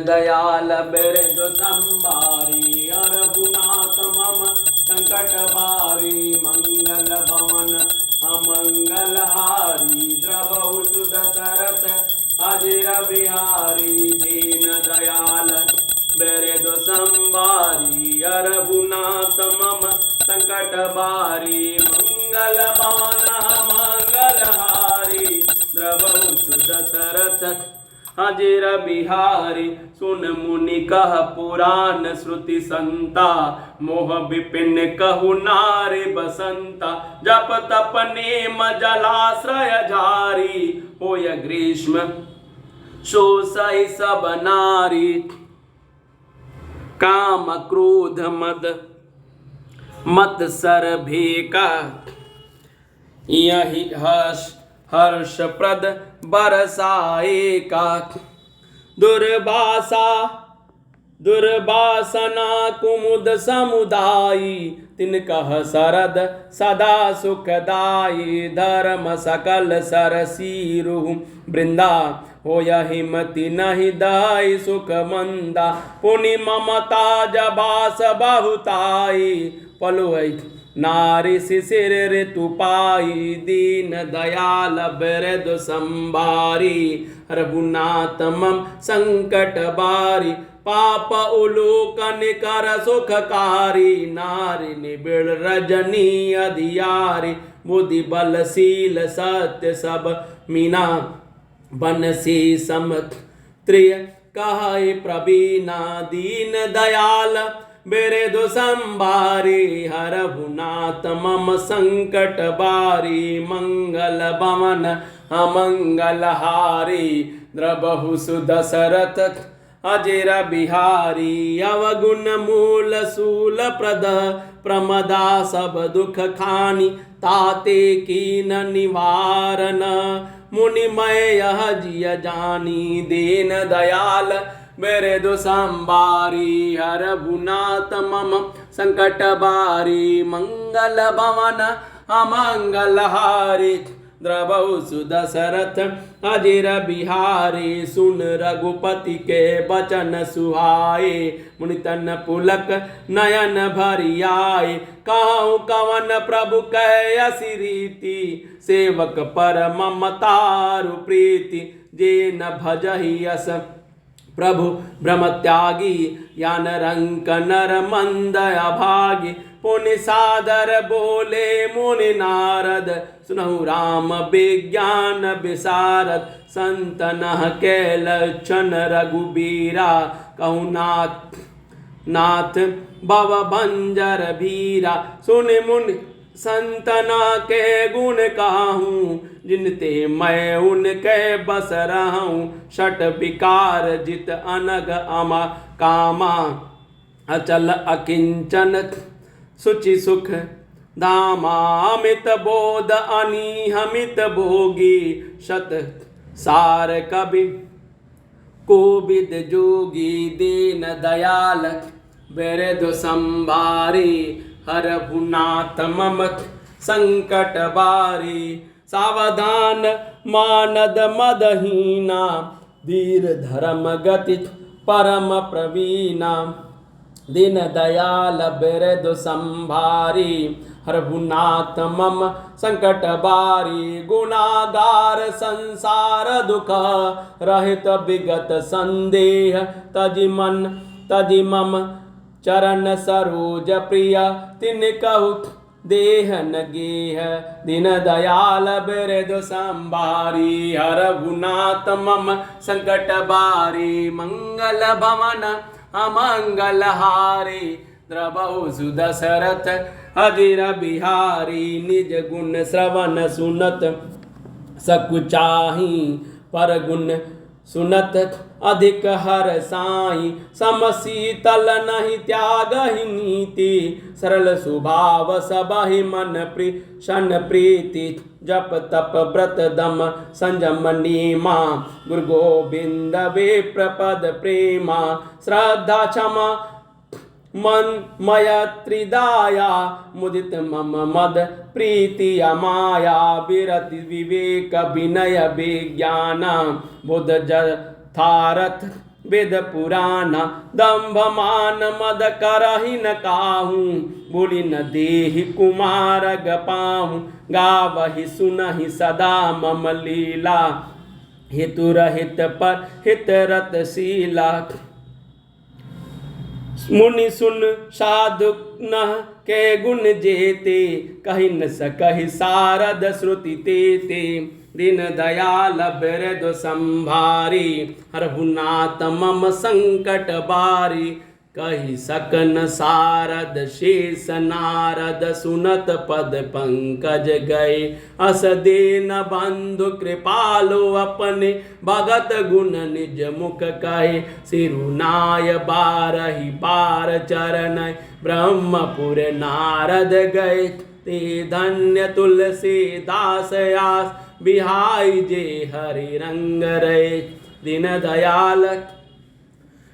दयाल बिरदु संभारी रघुनाथ मम संकट भारी मंगल भवन अमंगल हारी द्रवहु सुत सरथ अजिर बिहारी दीन दयाल बिरदु संभारी रघुनाथ मम संकट भारी मंगल भवन मंगल हारी द्रवहु सुत सरथ अजिर बिहारी। सुन मुनि कह पुराण श्रुति संता मोह विपिन कहु नारी बसंता जप तप नेम जलाश्रय झारी होय ग्रीष्म शोषय सब नारी। काम क्रोध मद मत्सर भेका यही हर्षप्रद बरसाए का। दुर्वासना कुमुद समुदायी तिन कह शरद सदा सुखदाई। धर्म सकल सरसीरु वृंदा हो हिमति नहीं दाई सुख मंदा। पुनि ममता जबास बहुताई पलुई नारी शिशिर ऋतु पाई। दीन दयाल बिरदु संभारी रघुनाथ मम संकट बारी। पाप उलोकन कर सुखकारी नारी निबिड़ रजनी अधियारी। बुद्धि बलशील सत्य सब मीना बनसी समत्रिय कहे प्रवीणा। दीन दयाल बिरदु संभारी रघुनाथ मम संकट बारी। मंगल भवन अमंगल हारी द्रवहु सुदशरथ अजिर बिहारी। अवगुण मूल शूल प्रद प्रमदा सब दुख खानी। ताते कीन निवारण मुनिमय यह जिय जानी। दीन दयाल बिरदु संभारी रघुनाथ मम संकट बारी। मंगल भवन अमंगल हारी द्रवहु सुदशरथ अजिर बिहारी। सुन रघुपति के बचन सुहाए मुनि तन पुलक नयन भरियाए। कहूँ कवन प्रभु कह रीति सेवक पर ममतारु प्रीति। जे न भजहि यस प्रभु ब्रह्म त्यागी यान रंक नर मंद अभागी। पुनि सादर बोले मुनि नारद सुनहु राम विज्ञान विशारद। संतन के लक्षण रघुबीरा कहु नाथ भव भंजर भीरा। सुन मुनि संतना के गुण कहूँ जिनते मैं उनके बस रहूँ। षट विकार जित अनग अमा कामा अचल अकिंचन सुचि सुख धामा। अमित बोध अनिहमित भोगी शत सार कवि कोविद जोगी। दीन दयाल बिरदु संभारी रघुनाथ मम संकट बारी। सावधान मानद मदहीना धीर धर्म गति परम प्रवीणा। दीन दयाल बिरदु संभारी रघुनाथ मम संकट बारी। गुनागार संसार दुख रहित विगत संदेह। तजि मम चरण सरोज प्रिय तिन कहु देह न गेह। दीन दयाल बिरदु संभारी रघुनाथ मम संकट बारी। मंगल भवन अमंगल हारी द्रवहु सुदशरथ अजिर बिहारी। निज गुण श्रवण सुनत सकुचाही पर गुण सुनत अधिक हर साई। सम शीतल नहीं त्याग ही नीति सरल स्वभाव सबहि मन शन प्रीति। जप तप व्रत दम संयम नीमा गुरु गोविंद विप्र पद प्रेमा। श्रद्धा क्षमा मन मय त्रिदाया मुदित मम मद प्रीति अमाया। विरति विवेक विनय विज्ञान बुध जथारथ वेद पुराण दंभ मान मद करहि न काहू बोली न देहि कुमार गपाहू गावहि सुनहि सदा मम लीला हेतु रहित पर हित रतशीला मुनि सुन साधु न के गुण जेते कहि न सकहि सारद श्रुति तेते दीन दयाल बिरदु संभारी हरहुनाथ मम संकट बारी कहि सकन सारद शेष नारद सुनत पद पंकज गए अस दीन बंधु कृपालो अपने भगत गुण निज मुख कहे सिरुनाय बारहि बार चरण ब्रह्मपुर नारद गए ते धन्य तुलसीदास आस बिहाई जे हरि रंग रे दीन दयाल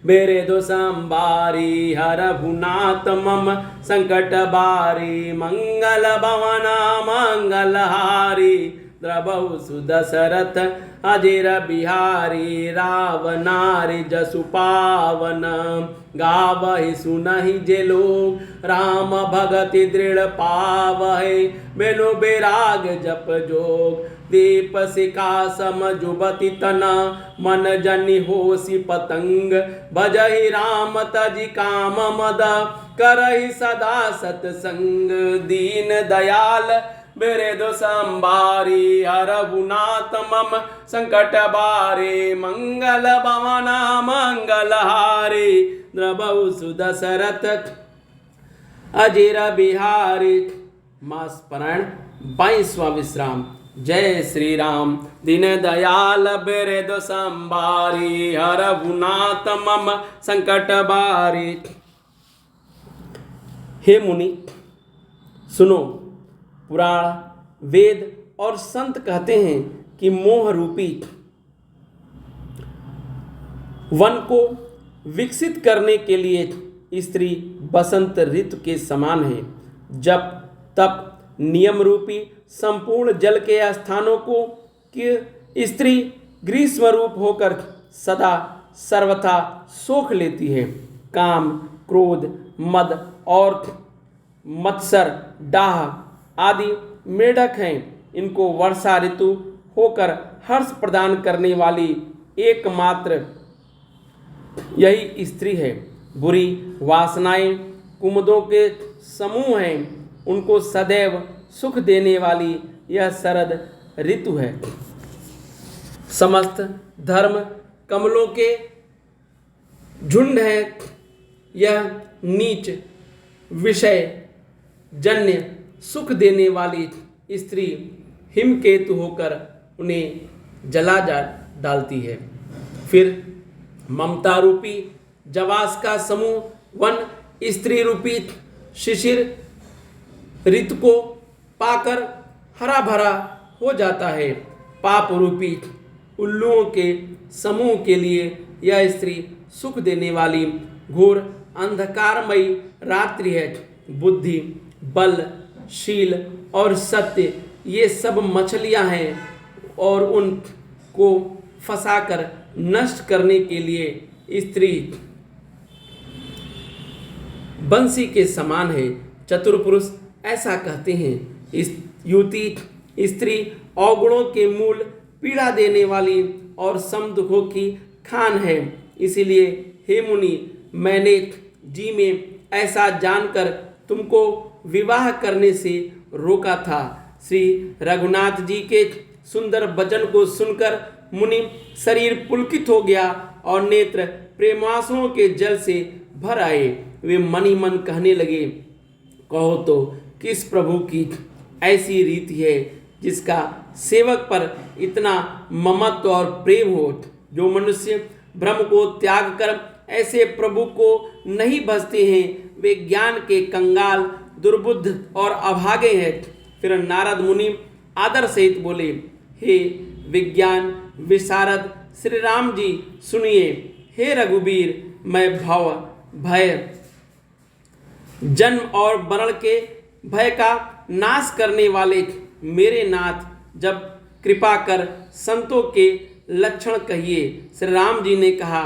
मेरे दो संबारी हर भुनाथ मम संकट बारी मंगल भवना मंगलहारी द्रबहु सुदशरथ अजिर बिहारी रावनारी जसु पावन गावहि सुनहि जे लोग राम भगति दृढ़ पावहि बेनु बेराग जप जोग दीप शिखा सम जुबति तना मन जनि होसी पतंग भजहि राम तजि काम मद करहि सदा सतसंग दीन दयाल मेरे दो संबारी हरहुनाथ मम संकट बारे मंगल भवना मंगलहारी द्रबहु सुदशरथ अजिर बिहारी। मास पारायण 22वां विश्राम। जय श्री राम। दीन दयाल बिरद संबारी हरहुनाथ मम संकट बारी। हे मुनि सुनो, पुराण वेद और संत कहते हैं कि मोह रूपी वन को विकसित करने के लिए स्त्री बसंत ऋतु के समान है। जब तप नियम रूपी संपूर्ण जल के स्थानों को कि स्त्री ग्रीष्म रूप होकर सदा सर्वथा सोख लेती है। काम, क्रोध, मद और मत्सर, डाह आदि मेढक हैं। इनको वर्षा ऋतु होकर हर्ष प्रदान करने वाली एकमात्र यही स्त्री है। बुरी वासनाएं कुमुदों के समूह हैं। उनको सदैव सुख देने वाली यह शरद ऋतु है। समस्त धर्म कमलों के झुंड है। यह नीच विषय जन्य सुख देने वाली स्त्री हिमकेतु होकर उन्हें जला डालती है। फिर ममता रूपी जवास का समूह वन स्त्री रूपी शिशिर ऋतु को पाकर हरा भरा हो जाता है। पाप रूपी उल्लुओं के समूह के लिए यह स्त्री सुख देने वाली घोर अंधकारमयी रात्रि है। बुद्धि, बल, शील और सत्य ये सब मछलियां हैं और उनको फंसाकर नष्ट करने के लिए स्त्री बंसी के समान है। चतुर पुरुष ऐसा कहते हैं। इस युति स्त्री अवगुणों के मूल, पीड़ा देने वाली और समदुखों की खान है। इसीलिए हे मुनि, मैंने जी में ऐसा जानकर तुमको विवाह करने से रोका था। श्री रघुनाथ जी के सुंदर वचन को सुनकर मुनि शरीर पुलकित हो गया और नेत्र प्रेमांसुओं के जल से भर आए। वे मन ही मन कहने लगे, कहो तो किस प्रभु की ऐसी रीति है जिसका सेवक पर इतना ममत्व और प्रेम हो। जो मनुष्य ब्रह्म को त्याग कर ऐसे प्रभु को नहीं भजते हैं वे ज्ञान के कंगाल, दुर्बुद्ध और अभागे हैं। फिर नारद मुनि आदर सहित बोले, हे विज्ञान विशारद श्री राम जी सुनिए। हे रघुवीर, मैं भव, भय, जन्म और मरण के भय का नाश करने वाले मेरे नाथ, जब कृपा कर संतों के लक्षण कहिए। श्री राम जी ने कहा,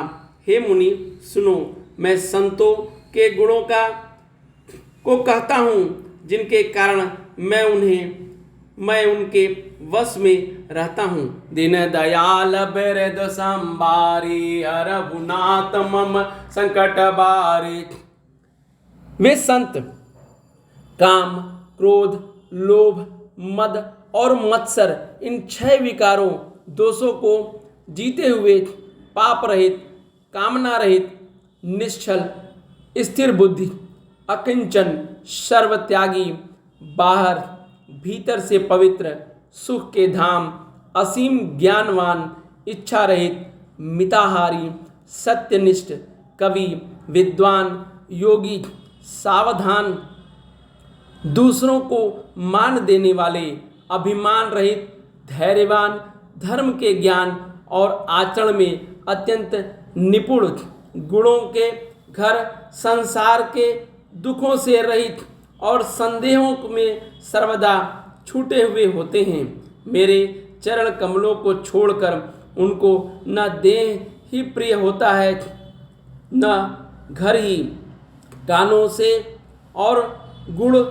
हे मुनि सुनो, मैं संतों के गुणों को कहता हूँ, जिनके कारण मैं उनके वश में रहता हूँ। दीन दयाल बिरद संबारी, रघुनाथ मम संकट बारी। वे संत काम, क्रोध, लोभ, मद और मत्सर, इन 6 विकारों दोषों को जीते हुए पाप रहित, कामना रहित, निश्चल, स्थिर बुद्धि, अकिंचन, सर्वत्यागी, बाहर भीतर से पवित्र, सुख के धाम, असीम ज्ञानवान, इच्छा रहित, मिताहारी, सत्यनिष्ठ, कवि, विद्वान, योगी, सावधान, दूसरों को मान देने वाले, अभिमान रहित, धैर्यवान, धर्म के ज्ञान और आचरण में अत्यंत निपुण, गुणों के घर, संसार के दुखों से रहित और संदेहों में सर्वदा छूटे हुए होते हैं। मेरे चरण कमलों को छोड़कर उनको न देह ही प्रिय होता है, न घर ही, कानों से और गुण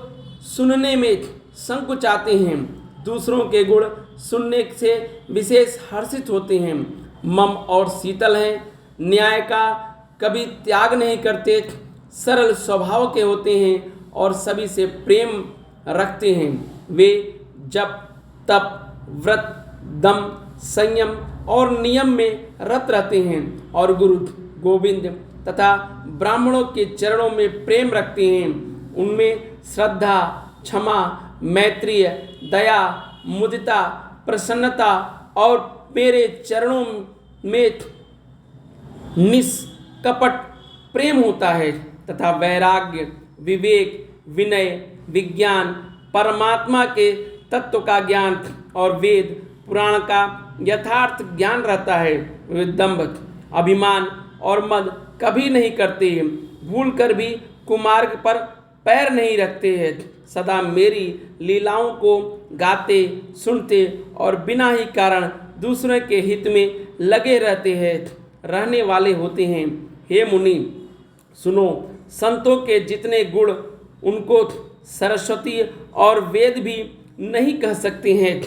सुनने में संकुचाते हैं, दूसरों के गुण सुनने से विशेष हर्षित होते हैं, मम और शीतल हैं, न्याय का कभी त्याग नहीं करते, सरल स्वभाव के होते हैं और सभी से प्रेम रखते हैं। वे जप, तप, व्रत, दम, संयम और नियम में रत रहते हैं और गुरु गोविंद तथा ब्राह्मणों के चरणों में प्रेम रखते हैं। उनमें श्रद्धा, क्षमा, मैत्रीय, दया, मुदिता, प्रसन्नता और मेरे चरणों में निष्कपट प्रेम होता है तथा वैराग्य, विवेक, विनय, विज्ञान, परमात्मा के तत्व का ज्ञान और वेद पुराण का यथार्थ ज्ञान रहता है। वे दंभ, अभिमान और मद कभी नहीं करते हैं, भूल कर भी कुमार्ग पर पैर नहीं रखते हैं, सदा मेरी लीलाओं को गाते, सुनते और बिना ही कारण दूसरों के हित में लगे रहने वाले होते हैं। हे मुनि सुनो, संतों के जितने गुण उनको सरस्वती और वेद भी नहीं कह सकते हैं,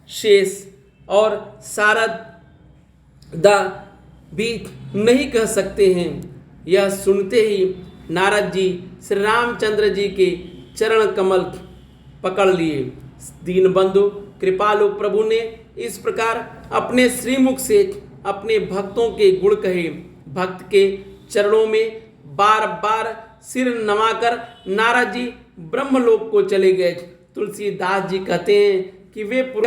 शेष और शारदा भी नहीं कह सकते हैं। यह सुनते ही नारद जी श्री रामचंद्र जी के चरण कमल पकड़ लिए। दीनबंधु कृपालु प्रभु ने इस प्रकार अपने श्रीमुख से अपने भक्तों के गुण कहे। भक्त के चरणों में बार बार सिर नवाकर नारद जी ब्रह्मलोक को चले गए। तुलसीदास जी कहते हैं कि वे पूरा